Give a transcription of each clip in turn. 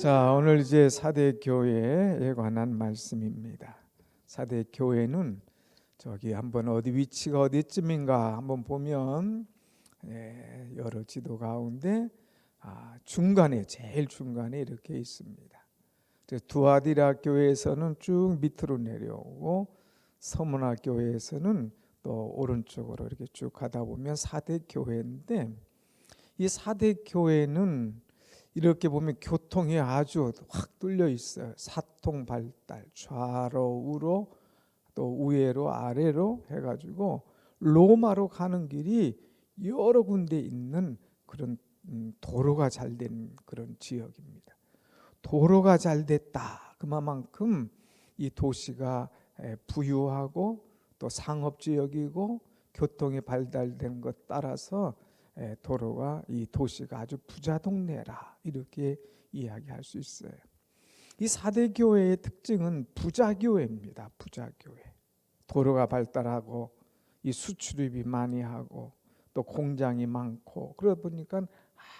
자, 오늘 이제 사대 교회에 관한 말씀입니다. 사대 교회는 저기 한번 어디 위치가 어디쯤인가 한번 보면 여러 지도 가운데 중간에 제일 중간에 이렇게 있습니다. 두아디라 교회에서는 쭉 밑으로 내려오고 서문화 교회에서는 또 오른쪽으로 이렇게 쭉 가다 보면 사대 교회인데, 이 사대 교회는 이렇게 보면 교통이 아주 확 뚫려 있어요. 사통 발달, 좌로 우로 또 우회로 아래로 해가지고 로마로 가는 길이 여러 군데 있는 그런 도로가 잘 된 그런 지역입니다. 도로가 잘 됐다 그만큼 이 도시가 부유하고 또 상업지역이고 교통이 발달된 것 따라서 도로가 이 도시가 아주 부자 동네라 이렇게 이야기할 수 있어요. 이 사대 교회의 특징은 부자 교회입니다. 부자 교회. 도로가 발달하고 이 수출입이 많이 하고 또 공장이 많고 그러다 보니까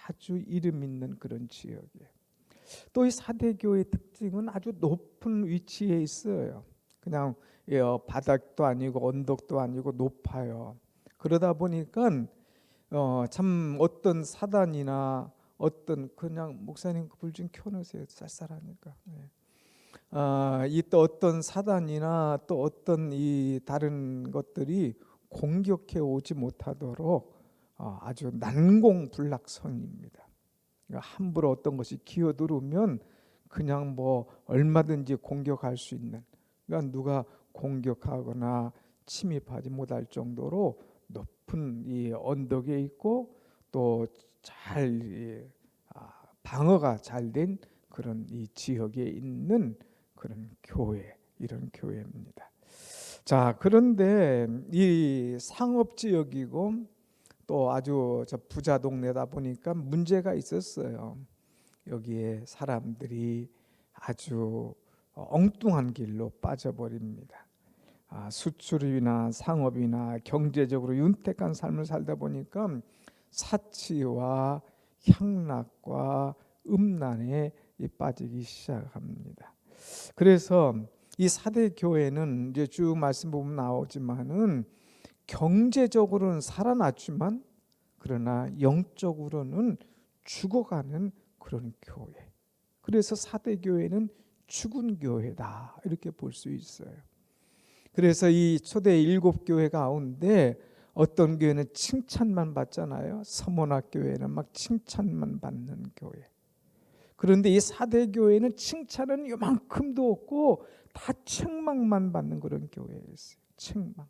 아주 이름 있는 그런 지역이에요. 또 이 사대 교회의 특징은 아주 높은 위치에 있어요. 그냥 바닥도 아니고 언덕도 아니고 높아요. 그러다 보니까 참 어떤 사단이나 어떤 그냥 목사님 불 좀 켜놓으세요. 쌀쌀하니까. 이 또 어떤 사단이나 또 어떤 이 다른 것들이 공격해 오지 못하도록 아주 난공불락선입니다. 그러니까 함부로 어떤 것이 기어들으면 그냥 뭐 얼마든지 공격할 수 있는, 그러니까 누가 공격하거나 침입하지 못할 정도로 높은 이 언덕에 있고 또 잘 방어가 잘 된 그런 이 지역에 있는 그런 교회, 이런 교회입니다. 자, 그런데 이 상업 지역이고 또 아주 부자 동네다 보니까 문제가 있었어요. 여기에 사람들이 아주 엉뚱한 길로 빠져버립니다. 수출이나 상업이나 경제적으로 윤택한 삶을 살다 보니까 사치와 향락과 음란에 빠지기 시작합니다. 그래서 이 사대 교회는 이제 쭉 말씀 보면 나오지만은 경제적으로는 살아났지만 그러나 영적으로는 죽어가는 그런 교회. 그래서 사대 교회는 죽은 교회다 이렇게 볼 수 있어요. 그래서 이 초대 7교회 가운데 어떤 교회는 칭찬만 받잖아요. 서문화 교회는 막 칭찬만 받는 교회. 그런데 이 사대 교회는 칭찬은 요만큼도 없고 다 책망만 받는 그런 교회였어요. 책망.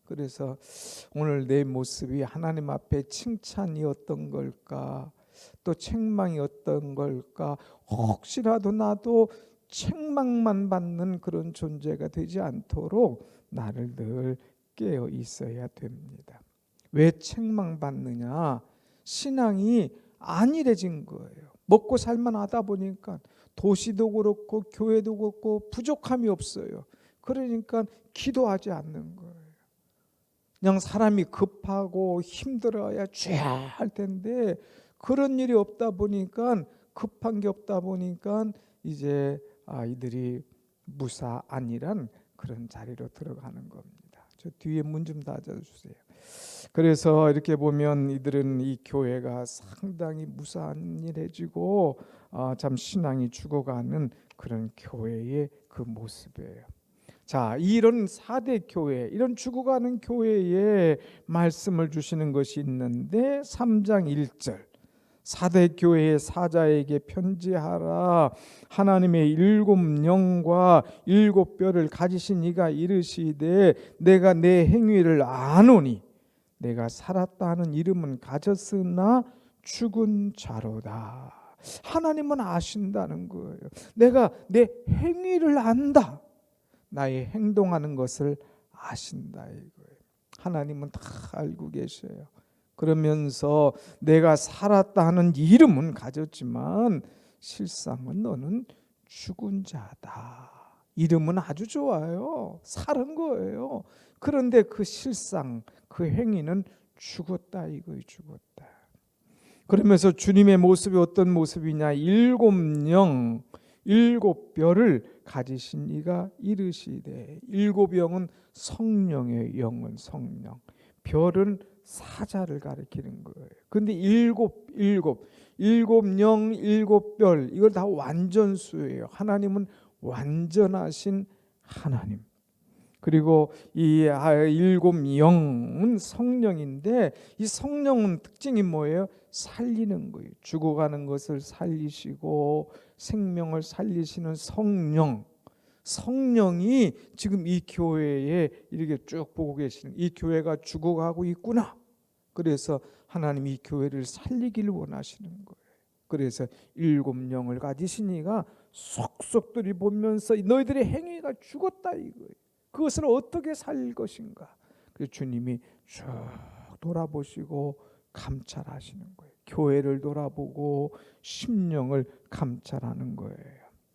그래서 오늘 내 모습이 하나님 앞에 칭찬이 어떤 걸까, 또 책망이 어떤 걸까, 혹시라도 나도 책망만 받는 그런 존재가 되지 않도록 나를 늘 깨어 있어야 됩니다. 왜 책망받느냐? 신앙이 안일해진 거예요. 먹고 살만하다 보니까 도시도 그렇고 교회도 그렇고 부족함이 없어요. 그러니까 기도하지 않는 거예요. 그냥 사람이 급하고 힘들어야 쥐야 할 텐데 그런 일이 없다 보니까, 급한 게 없다 보니까 이제 아이들이 무사안일한 그런 자리로 들어가는 겁니다. 저 뒤에 문 좀 닫아주세요. 그래서 이렇게 보면 이들은 이 교회가 상당히 무사안일해지고 참 신앙이 죽어가는 그런 교회의 그 모습이에요. 자, 이런 사대 교회, 이런 죽어가는 교회에 말씀을 주시는 것이 있는데 3장 1절 사대 교회의 사자에게 편지하라. 하나님의 7 영과 7 뼈를 가지신 이가 이르시되 내가 내 행위를 아노니 내가 살았다 하는 이름은 가졌으나 죽은 자로다. 하나님은 아신다는 거예요. 내가 내 행위를 안다. 나의 행동하는 것을 아신다 이거예요. 하나님은 다 알고 계셔요. 그러면서 내가 살았다 하는 이름은 가졌지만 실상은 너는 죽은 자다. 이름은 아주 좋아요. 살은 거예요. 그런데 그 실상, 그 행위는 죽었다 이거예요. 죽었다. 그러면서 주님의 모습이 어떤 모습이냐? 일곱 영 일곱 별을 가지신 이가 이르시되. 일곱 영은 성령의 영은 성령, 별은 사자를 가리키는 거예요. 근데 일곱 영 일곱 별, 이걸 다 완전수예요. 하나님은 완전하신 하나님. 그리고 이 일곱 영은 성령인데, 이 성령은 특징이 뭐예요? 살리는 거예요. 죽어가는 것을 살리시고 생명을 살리시는 성령. 성령이 지금 이 교회에 이렇게 쭉 보고 계시는, 이 교회가 죽어가고 있구나. 그래서 하나님이 이 교회를 살리기를 원하시는 거예요. 그래서 일곱 영을 가지신 이가 속속들이 보면서 너희들의 행위가 죽었다 이거예요. 그것을 어떻게 살 것인가. 그래서 주님이 쭉 돌아보시고 감찰하시는 거예요. 교회를 돌아보고 심령을 감찰하는 거예요.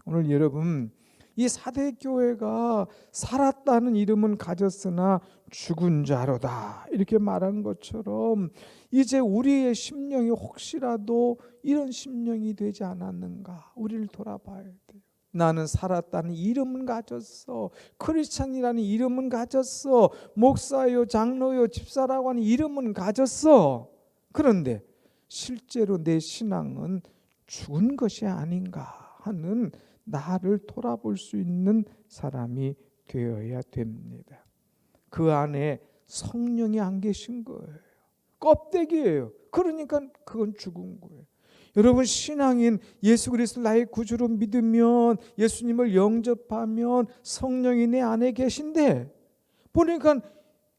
오늘 여러분, 이 사대 교회가 살았다는 이름은 가졌으나 죽은 자로다 이렇게 말한 것처럼, 이제 우리의 심령이 혹시라도 이런 심령이 되지 않았는가, 우리를 돌아봐야 돼요. 나는 살았다는 이름은 가졌어, 크리스찬이라는 이름은 가졌어, 목사요 장로요 집사라고 하는 이름은 가졌어. 그런데 실제로 내 신앙은 죽은 것이 아닌가 하는 나를 돌아볼 수 있는 사람이 되어야 됩니다. 그 안에 성령이 안 계신 거예요. 껍데기예요. 그러니까 그건 죽은 거예요. 여러분, 신앙인 예수 그리스도 나의 구주로 믿으면, 예수님을 영접하면 성령이 내 안에 계신데, 보니까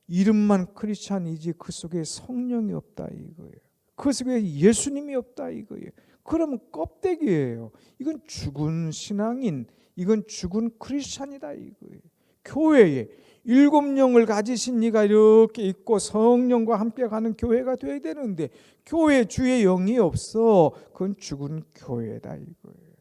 이름만 크리스찬이지 그 속에 성령이 없다 이거예요. 그 속에 예수님이 없다 이거예요. 그러면 껍데기예요. 이건 죽은 신앙인, 이건 죽은 크리스찬이다 이거예요. 교회에 일곱 영을 가지신 이가 이렇게 있고 성령과 함께 가는 교회가 되어야 되는데, 교회 주의 영이 없어. 그건 죽은 교회다 이거예요.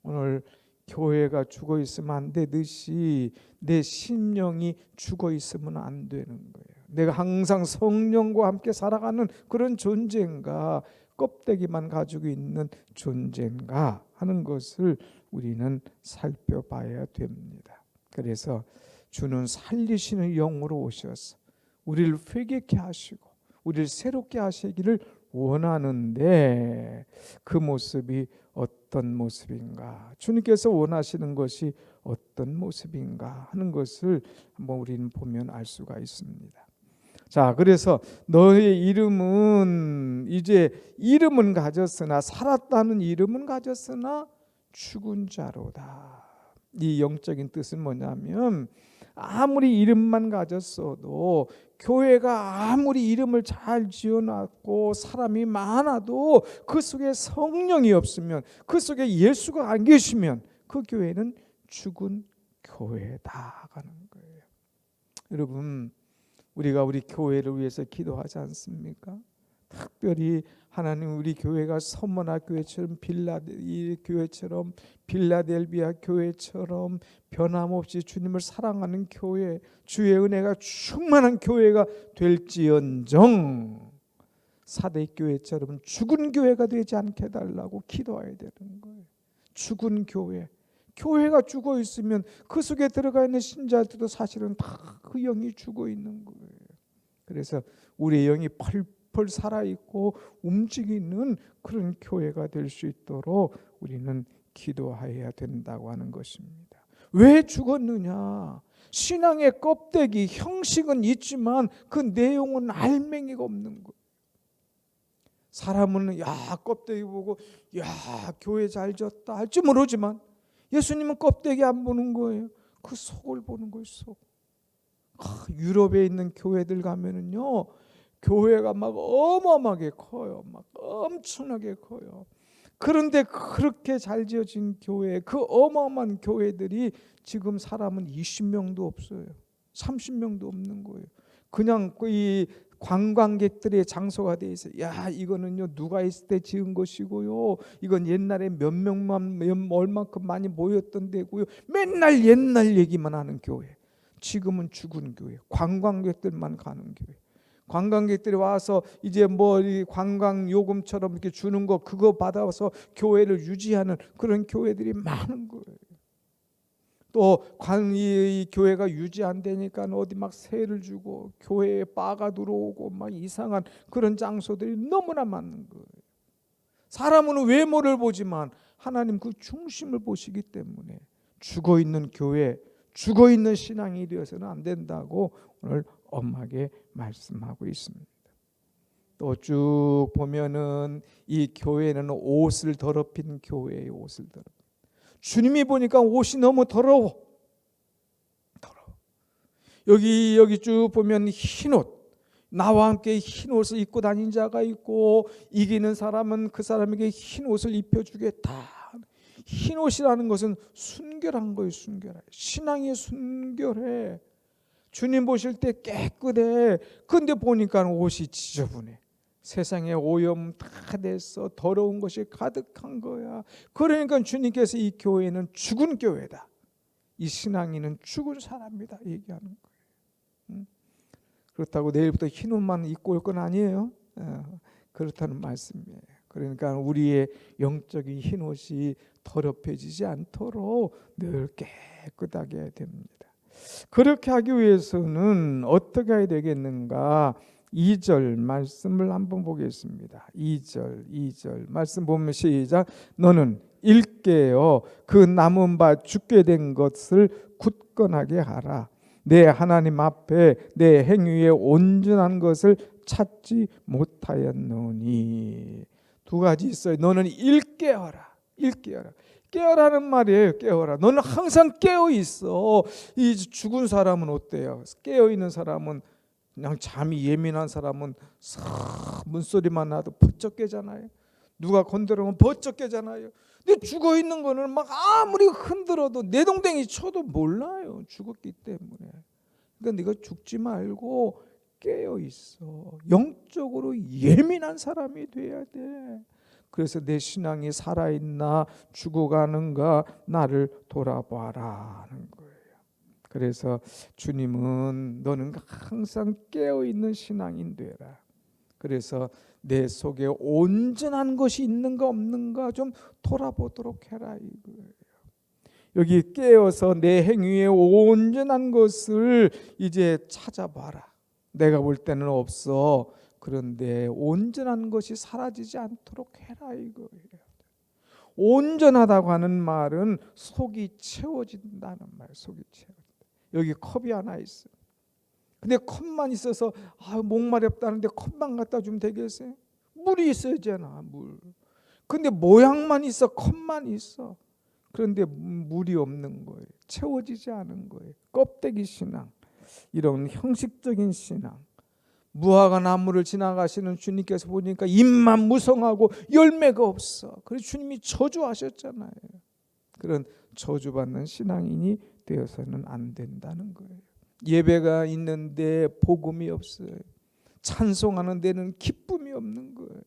오늘 교회가 죽어 있으면 안 되듯이 내 심령이 죽어 있으면 안 되는 거예요. 내가 항상 성령과 함께 살아가는 그런 존재인가, 껍데기만 가지고 있는 존재인가 하는 것을 우리는 살펴봐야 됩니다. 그래서 주는 살리시는 영으로 오셔서 우리를 회개케 하시고 우리를 새롭게 하시기를 원하는데, 그 모습이 어떤 모습인가, 주님께서 원하시는 것이 어떤 모습인가 하는 것을 한번 우리는 보면 알 수가 있습니다. 자, 그래서 너의 이름은, 이제 이름은 가졌으나, 살았다는 이름은 가졌으나 죽은 자로다. 이 영적인 뜻은 뭐냐면, 아무리 이름만 가졌어도, 교회가 아무리 이름을 잘 지어놨고 사람이 많아도 그 속에 성령이 없으면, 그 속에 예수가 안 계시면 그 교회는 죽은 교회다 하는 거예요. 여러분, 우리가 우리 교회를 위해서 기도하지 않습니까? 특별히 하나님, 우리 교회가 서머나 교회처럼, 이 교회처럼, 빌라델비아 교회처럼 변함없이 주님을 사랑하는 교회, 주의 은혜가 충만한 교회가 될지언정 사대 교회처럼 죽은 교회가 되지 않게 해달라고 기도해야 되는 거예요. 죽은 교회, 교회가 죽어 있으면 그 속에 들어가 있는 신자들도 사실은 다 그 영이 죽어 있는 거예요. 그래서 우리의 영이 펄펄 살아있고 움직이는 그런 교회가 될 수 있도록 우리는 기도해야 된다고 하는 것입니다. 왜 죽었느냐? 신앙의 껍데기, 형식은 있지만 그 내용은 알맹이가 없는 거예요. 사람은 껍데기 보고 교회 잘 졌다 할지 모르지만, 예수님은 껍데기 안 보는 거예요. 그 속을 보는 거예요. 속. 유럽에 있는 교회들 가면은요, 교회가 막 어마어마하게 커요. 막 엄청나게 커요. 그런데 그렇게 잘 지어진 교회, 그 어마어마한 교회들이 지금 사람은 20명도 없어요. 30명도 없는 거예요. 그냥 이 관광객들의 장소가 돼 있어요. 이거는요 누가 있을 때 지은 것이고요, 이건 옛날에 몇 명만 얼만큼 많이 모였던 데고요. 맨날 옛날 얘기만 하는 교회. 지금은 죽은 교회, 관광객들만 가는 교회. 관광객들이 와서 이제 뭐 이 관광 요금처럼 이렇게 주는 거 그거 받아서 교회를 유지하는 그런 교회들이 많은 거예요. 또 이 교회가 유지 안 되니까 어디 막 세를 주고 교회에 바가 들어오고 막 이상한 그런 장소들이 너무나 많은 거예요. 사람은 외모를 보지만 하나님 그 중심을 보시기 때문에 죽어있는 교회, 죽어있는 신앙이 되어서는 안 된다고 오늘 엄하게 말씀하고 있습니다. 또 쭉 보면은 이 교회는 옷을 더럽힌 교회예요. 옷을 더럽힌. 주님이 보니까 옷이 너무 더러워. 여기 쭉 보면 흰 옷, 나와 함께 흰 옷을 입고 다닌 자가 있고 이기는 사람은 그 사람에게 흰 옷을 입혀주겠다. 흰 옷이라는 것은 순결한 거예요. 순결해. 신앙이 순결해. 주님 보실 때 깨끗해. 근데 보니까 옷이 지저분해. 세상에 오염 다 됐어. 더러운 것이 가득한 거야. 그러니까 주님께서 이 교회는 죽은 교회다. 이 신앙인은 죽은 사람이다 얘기하는 거예요. 그렇다고 내일부터 흰 옷만 입고 올 건 아니에요. 그렇다는 말씀이에요. 그러니까 우리의 영적인 흰 옷이 더럽혀지지 않도록 늘 깨끗하게 해야 됩니다. 그렇게 하기 위해서는 어떻게 해야 되겠는가? 2절 말씀을 한번 보겠습니다. 2절 말씀 보면 시작. 너는 일깨어 그 남은 바 죽게 된 것을 굳건하게 하라. 내 하나님 앞에 내 행위에 온전한 것을 찾지 못하였노니. 두 가지 있어요. 너는 일깨어라. 깨어라는 말이에요. 깨어라. 너는 항상 깨어 있어. 이 죽은 사람은 어때요? 깨어 있는 사람은 그냥 잠이 예민한 사람은 문소리만 나도 번쩍 깨잖아요. 누가 건드리면 번쩍 깨잖아요. 근데 죽어 있는 거는 막 아무리 흔들어도 내동댕이 쳐도 몰라요. 죽었기 때문에. 그러니까 네가 죽지 말고 깨어 있어. 영적으로 예민한 사람이 돼야 돼. 그래서 내 신앙이 살아있나 죽어가는가 나를 돌아봐라 하는 거예요. 그래서 주님은 너는 항상 깨어있는 신앙인 되라. 그래서 내 속에 온전한 것이 있는가 없는가 좀 돌아보도록 해라 이거예요. 여기 깨어서 내 행위에 온전한 것을 이제 찾아봐라. 내가 볼 때는 없어. 그런데 온전한 것이 사라지지 않도록 해라 이거예요. 온전하다고 하는 말은 속이 채워진다는 말. 속이 채워진다. 여기 컵이 하나 있어. 근데 컵만 있어서 목마렵다는데 컵만 갖다 주면 되겠어요? 물이 있어야잖아. 물. 근데 모양만 있어. 컵만 있어. 그런데 물이 없는 거예요. 채워지지 않은 거예요. 껍데기 신앙. 이런 형식적인 신앙. 무화과 나무를 지나가시는 주님께서 보니까 잎만 무성하고 열매가 없어. 그래서 주님이 저주하셨잖아요. 그런 저주받는 신앙인이 되어서는 안 된다는 거예요. 예배가 있는데 복음이 없어요. 찬송하는 데는 기쁨이 없는 거예요.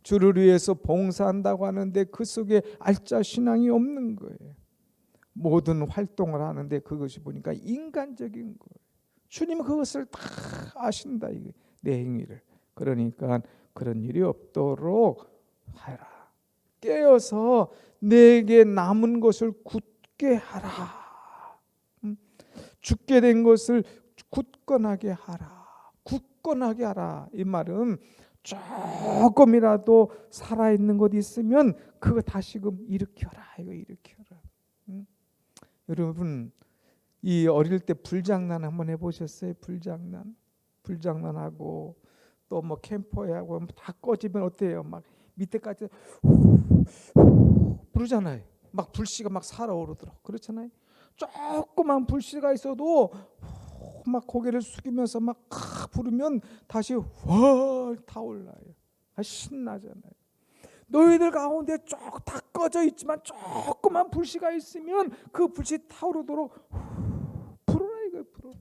주를 위해서 봉사한다고 하는데 그 속에 알짜 신앙이 없는 거예요. 모든 활동을 하는데 그것이 보니까 인간적인 거예요. 주님은 그것을 다 아신다. 내 행위를. 그러니까 그런 일이 없도록 하라. 깨어서 내게 남은 것을 굳게 하라. 죽게 된 것을 굳건하게 하라. 굳건하게 하라. 이 말은 조금이라도 살아있는 것 있으면 그거 다시금 일으켜라. 이거 일으켜라. 여러분 이 어릴 때 불장난 한번 해보셨어요? 불장난하고 또 뭐 캠프하고 다 꺼지면 어때요? 막 밑에까지 부르잖아요. 막 불씨가 막 살아오르더라고. 그렇잖아요. 조그만 불씨가 있어도 막 고개를 숙이면서 막 부르면 다시 훨 타올라요. 신나잖아요. 너희들 가운데 다 꺼져 있지만 조그만 불씨가 있으면 그 불씨 타오르도록 불어라 이거 불어라.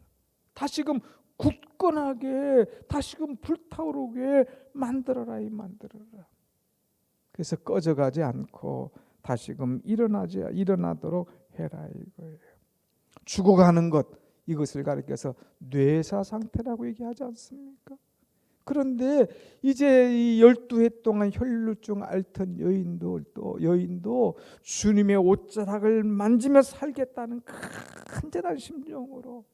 다시금 굳건하게 다시금 불타오르게 만들어라 이 만들어라. 그래서 꺼져가지 않고 다시금 일어나도록 해라 이거예요. 죽어가는 것 이것을 가리켜서 뇌사 상태라고 얘기하지 않습니까? 그런데 이제 이 12해 동안 혈루증 앓던 여인도 주님의 옷자락을 만지며 살겠다는 간절한 심정으로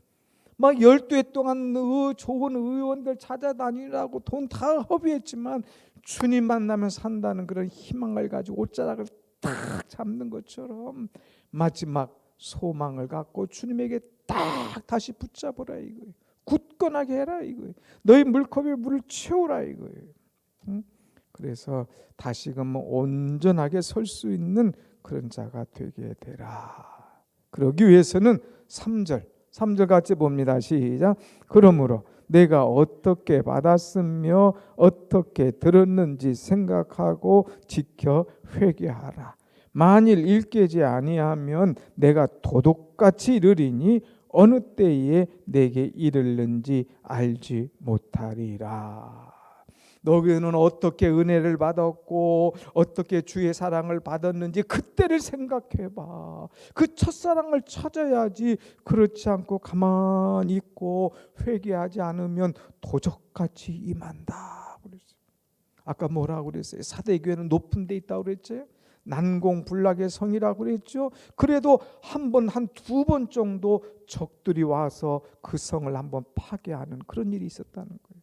막 12해 동안 좋은 의원들 찾아다니라고 돈 다 허비했지만 주님 만나면 산다는 그런 희망을 가지고 옷자락을 딱 잡는 것처럼 마지막 소망을 갖고 주님에게 딱 다시 붙잡으라 이거예요. 굳건하게 해라 이거예요. 너희 물컵에 물을 채우라 이거예요. 그래서 다시금 온전하게 설 수 있는 그런 자가 되게 되라. 그러기 위해서는 3절 같이 봅니다. 시작. 그러므로 내가 어떻게 받았으며 어떻게 들었는지 생각하고 지켜 회개하라. 만일 일깨지 아니하면 내가 도둑같이 이르리니 어느 때에 내게 이르는지 알지 못하리라. 너희는 어떻게 은혜를 받았고 어떻게 주의 사랑을 받았는지 그때를 생각해봐. 그 첫사랑을 찾아야지. 그렇지 않고 가만히 있고 회개하지 않으면 도적같이 임한다 그랬어요. 아까 뭐라고 그랬어요? 사대교회는 높은 데 있다고 그랬죠. 난공불락의 성이라고 그랬죠. 그래도 한 두 번 정도 적들이 와서 그 성을 한번 파괴하는 그런 일이 있었다는 거예요.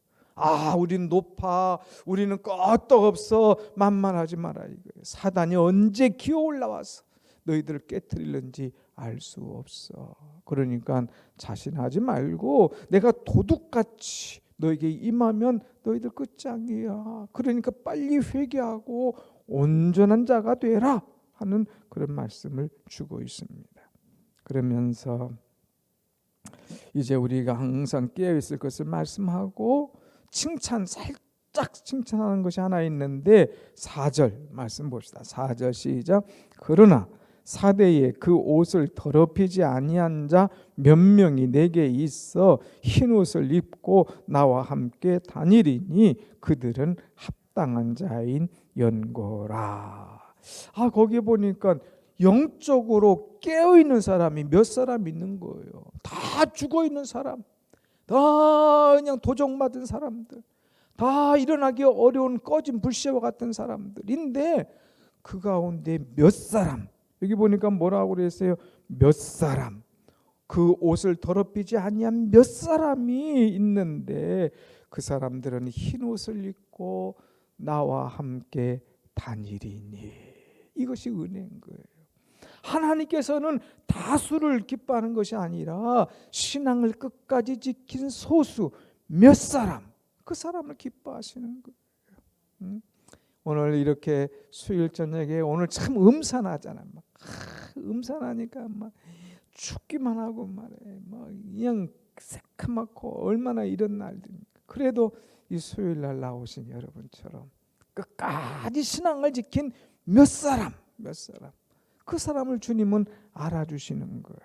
우리는 높아, 우리는 끄떡없어, 만만하지 마라 이거예요. 사단이 언제 기어 올라와서 너희들을 깨트리는지 알 수 없어. 그러니까 자신하지 말고 내가 도둑같이 너에게 임하면 너희들 끝장이야. 그러니까 빨리 회개하고 온전한 자가 되라 하는 그런 말씀을 주고 있습니다. 그러면서 이제 우리가 항상 깨어 있을 것을 말씀하고 살짝 칭찬하는 것이 하나 있는데 4절 말씀 봅시다. 4절 시작. 그러나 사대에 그 옷을 더럽히지 아니한 자 몇 명이 내게 있어 흰 옷을 입고 나와 함께 다니리니 그들은 합당한 자인 연고라. 거기 보니까 영적으로 깨어있는 사람이 몇 사람 있는 거예요. 다 죽어있는 사람, 다 그냥 도적 맞은 사람들, 다 일어나기 어려운 꺼진 불씨와 같은 사람들인데 그 가운데 몇 사람, 여기 보니까 뭐라고 그랬어요? 몇 사람, 그 옷을 더럽히지 아니한 몇 사람이 있는데 그 사람들은 흰 옷을 입고 나와 함께 다니리니. 이것이 은혜인 거예요. 하나님께서는 다수를 기뻐하는 것이 아니라 신앙을 끝까지 지킨 소수 몇 사람, 그 사람을 기뻐하시는 거예요. 오늘 이렇게 수요일 저녁에 오늘 참 음산하잖아요. 음산하니까 막 춥기만 하고 말해. 그냥 새카맣고 얼마나 이런 날입니까. 그래도 이 수요일 날 나오신 여러분처럼 끝까지 신앙을 지킨 몇 사람, 그 사람을 주님은 알아주시는 거예요.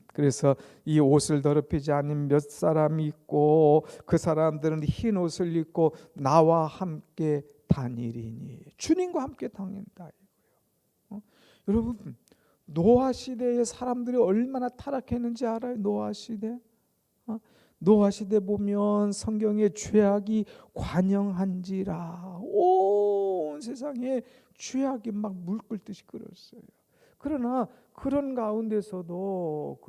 그래서 이 옷을 더럽히지 않은 몇 사람이 있고 그 사람들은 흰 옷을 입고 나와 함께 다니리니. 주님과 함께 다닌다 이거예요. 여러분, 노아 시대의 사람들이 얼마나 타락했는지 알아요? 노아 시대. 노아 시대 보면 성경에 죄악이 관영한지라 온 세상에 죄악이 막 물 끓듯이 끓었어요. 그러나 그런 가운데서도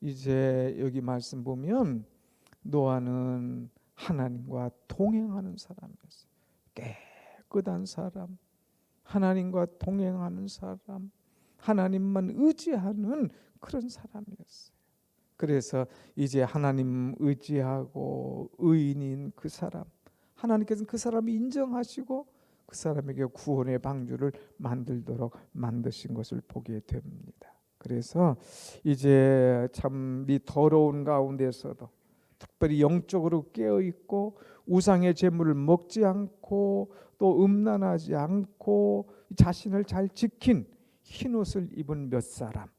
이제 여기 말씀 보면 노아는 하나님과 동행하는 사람이었어요. 깨끗한 사람, 하나님과 동행하는 사람, 하나님만 의지하는 그런 사람이었어요. 그래서 이제 하나님 의지하고 의인인 그 사람, 하나님께서는 그 사람을 인정하시고 그 사람에게 구원의 방주를 만들도록 만드신 것을 보게 됩니다. 그래서 이제 참 이 더러운 가운데서도 특별히 영적으로 깨어있고 우상의 제물을 먹지 않고 또 음란하지 않고 자신을 잘 지킨 흰옷을 입은 몇 사람,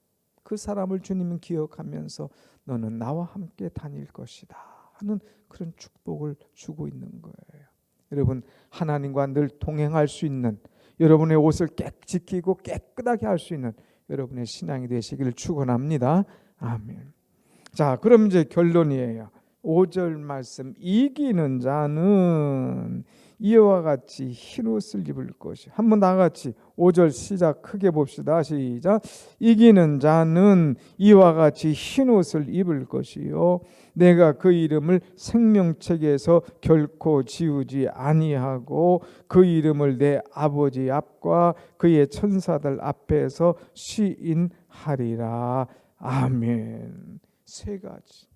그 사람을 주님은 기억하면서 너는 나와 함께 다닐 것이다 하는 그런 축복을 주고 있는 거예요. 여러분, 하나님과 늘 동행할 수 있는, 여러분의 옷을 지키고 깨끗하게 할 수 있는 여러분의 신앙이 되시기를 축원합니다. 아멘. 자, 그럼 이제 결론이에요. 5절 말씀, 이기는 자는 이와 같이 흰옷을 입을 것이. 한번 다 같이 5절 시작 크게 봅시다. 시작. 이기는 자는 이와 같이 흰옷을 입을 것이요 내가 그 이름을 생명책에서 결코 지우지 아니하고 그 이름을 내 아버지 앞과 그의 천사들 앞에서 시인하리라. 아멘. 세 가지.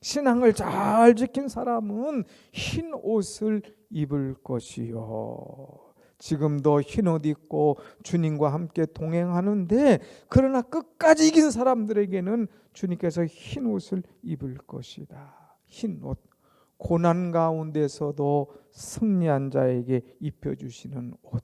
신앙을 잘 지킨 사람은 흰 옷을 입을 것이요. 지금도 흰 옷 입고 주님과 함께 동행하는데, 그러나 끝까지 이긴 사람들에게는 주님께서 흰 옷을 입을 것이다. 흰 옷. 고난 가운데서도 승리한 자에게 입혀주시는 옷.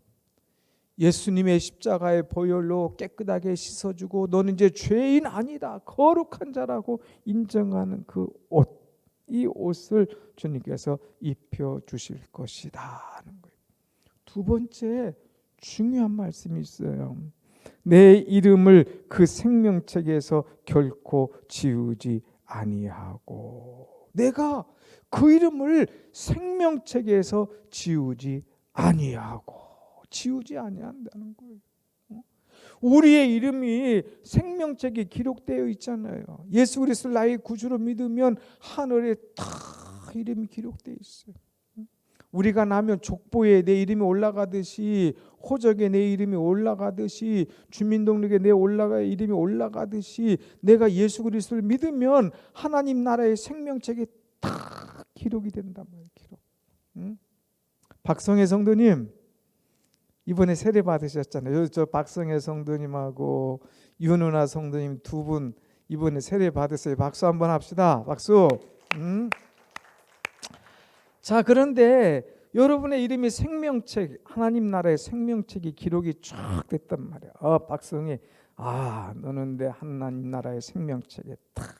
예수님의 십자가의 보혈로 깨끗하게 씻어주고 너는 이제 죄인 아니다, 거룩한 자라고 인정하는 그 옷, 이 옷을 주님께서 입혀주실 것이다 하는 거예요. 두 번째 중요한 말씀이 있어요. 내 이름을 그 생명책에서 결코 지우지 아니하고. 내가 그 이름을 생명책에서 지우지 아니하고. 지우지 아니한다는 거예요. 우리의 이름이 생명책에 기록되어 있잖아요. 예수 그리스도를 나의 구주로 믿으면 하늘에 다 이름이 기록되어 있어요. 우리가 나면 족보에 내 이름이 올라가듯이, 호적에 내 이름이 올라가듯이, 주민등록에 내 이름이 올라가듯이, 내가 예수 그리스도를 믿으면 하나님 나라의 생명책에 다 기록이 된단 말이에요. 기록. 박성혜 성도님 이번에 세례 받으셨잖아요. 저 박성혜 성도님하고 윤은아 성도님 두 분 이번에 세례 받으세요. 박수 한번 합시다. 박수. 자, 그런데 여러분의 이름이 생명책, 하나님 나라의 생명책이 기록이 쫙 됐단 말이야. 박성혜, 너는 내 하나님 나라의 생명책에 딱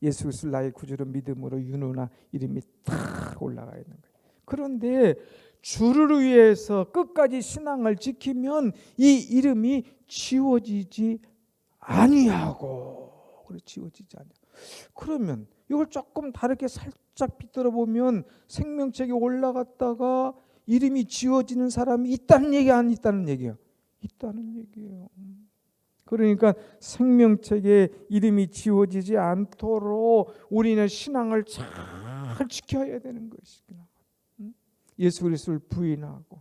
예수 그리스도 나의 구주로 믿음으로 윤은아 이름이 딱 올라가 있는 거예요. 그런데 주를 위해서 끝까지 신앙을 지키면 이 이름이 지워지지 아니하고. 그래, 지워지지 아니하고. 그러면 이걸 조금 다르게 살짝 비틀어 보면 생명책에 올라갔다가 이름이 지워지는 사람이 있다는 얘기, 안 있다는 얘기예요? 있다는 얘기예요. 그러니까 생명책에 이름이 지워지지 않도록 우리는 신앙을 잘 지켜야 되는 것이구나. 예수 그리스도를 부인하고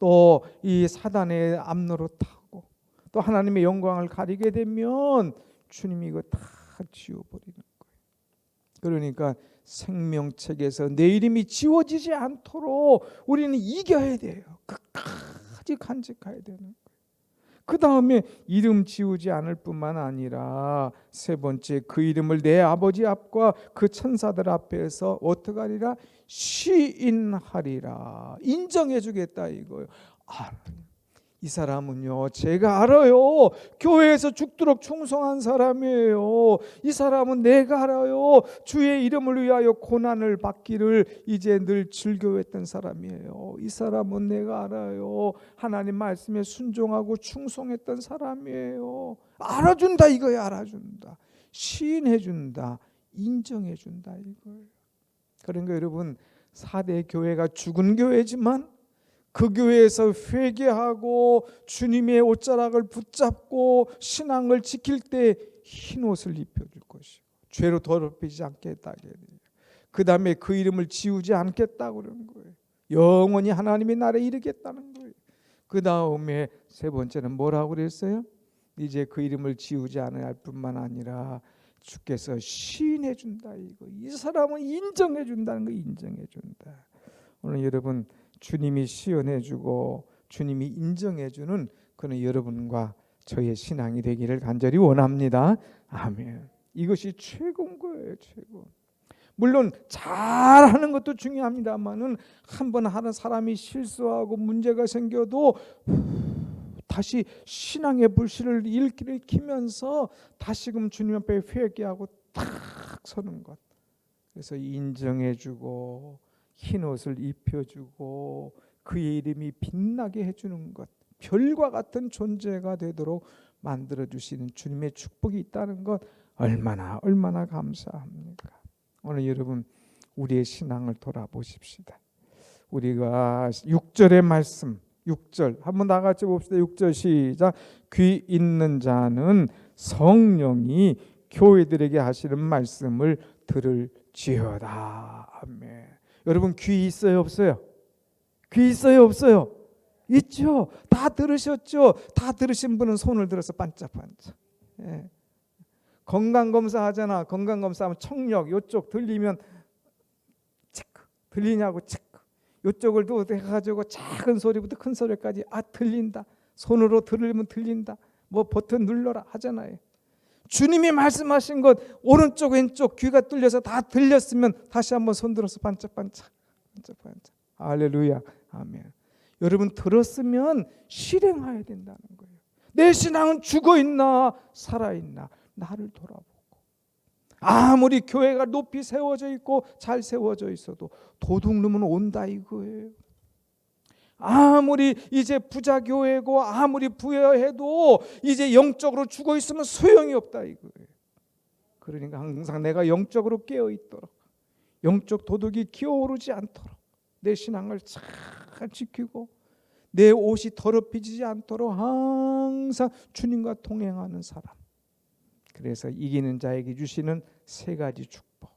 또 이 사단의 압노로 타고 또 하나님의 영광을 가리게 되면 주님이 이거 다 지워버리는 거예요. 그러니까 생명책에서 내 이름이 지워지지 않도록 우리는 이겨야 돼요. 끝까지 간직해야 되는 거예요. 그 다음에 이름 지우지 않을 뿐만 아니라 세 번째, 그 이름을 내 아버지 앞과 그 천사들 앞에서 어떻게 하리라? 시인하리라. 인정해 주겠다 이거예요. 이 사람은요, 제가 알아요. 교회에서 죽도록 충성한 사람이에요. 이 사람은 내가 알아요. 주의 이름을 위하여 고난을 받기를 이제 늘 즐겨했던 사람이에요. 이 사람은 내가 알아요. 하나님 말씀에 순종하고 충성했던 사람이에요. 알아준다 이거예요. 알아준다. 시인해준다. 인정해준다 이거예요. 그러니까 여러분, 4대 교회가 죽은 교회지만 그 교회에서 회개하고 주님의 옷자락을 붙잡고 신앙을 지킬 때 흰옷을 입혀줄 것이고 죄로 더럽히지 않겠다. 그 다음에 그 이름을 지우지 않겠다 그러는 거예요. 영원히 하나님의 나라에 이르겠다는 거예요. 그 다음에 세 번째는 뭐라고 그랬어요? 이제 그 이름을 지우지 않을 뿐만 아니라 주께서 시인해 준다 이거. 이 사람은 인정해 준다는 거. 인정해 준다. 오늘 여러분, 주님이 시연해주고 주님이 인정해주는 그런 여러분과 저의 신앙이 되기를 간절히 원합니다. 아멘. 이것이 최고인 거예요. 최고. 물론 잘하는 것도 중요합니다만은 한번 하는 사람이 실수하고 문제가 생겨도 다시 신앙의 불씨를 일으키면서 다시금 주님 앞에 회개하고 딱 서는 것. 그래서 인정해주고 흰 옷을 입혀주고 그의 이름이 빛나게 해주는 것, 별과 같은 존재가 되도록 만들어주시는 주님의 축복이 있다는 것, 얼마나 감사합니까? 오늘 여러분 우리의 신앙을 돌아보십시다. 우리가 6절의 말씀 6절 한번 다 같이 봅시다. 6절 시작. 귀 있는 자는 성령이 교회들에게 하시는 말씀을 들을지어다. 아멘. 여러분 귀 있어요 없어요? 귀 있어요 없어요? 있죠. 다 들으셨죠? 다 들으신 분은 손을 들어서 반짝반짝. 예. 건강검사 하잖아. 건강검사하면 청력 요쪽 들리면 체크, 들리냐고 체크. 요쪽을 또 해가지고 작은 소리부터 큰 소리까지 들린다. 손으로 들으면 들린다. 뭐 버튼 눌러라 하잖아요. 주님이 말씀하신 것 오른쪽 왼쪽 귀가 뚫려서 다 들렸으면 다시 한번 손 들어서 반짝반짝 반짝반짝. 할렐루야. 아멘. 여러분 들었으면 실행해야 된다는 거예요. 내 신앙은 죽어있나 살아있나 나를 돌아보고, 아무리 교회가 높이 세워져 있고 잘 세워져 있어도 도둑놈은 온다 이거예요. 아무리 이제 부자 교회고 아무리 부여해도 이제 영적으로 죽어 있으면 소용이 없다 이거예요. 그러니까 항상 내가 영적으로 깨어 있도록, 영적 도둑이 기어오르지 않도록 내 신앙을 잘 지키고 내 옷이 더럽혀지지 않도록 항상 주님과 동행하는 사람. 그래서 이기는 자에게 주시는 세 가지 축복.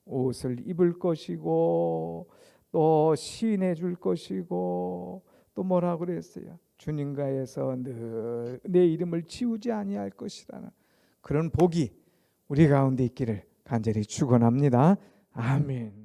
옷을 입을 것이고 또 시인해 줄 것이고 또 뭐라 그랬어요? 주님과에서 늘 내 이름을 지우지 아니할 것이라는 그런 복이 우리 가운데 있기를 간절히 축원합니다. 아멘.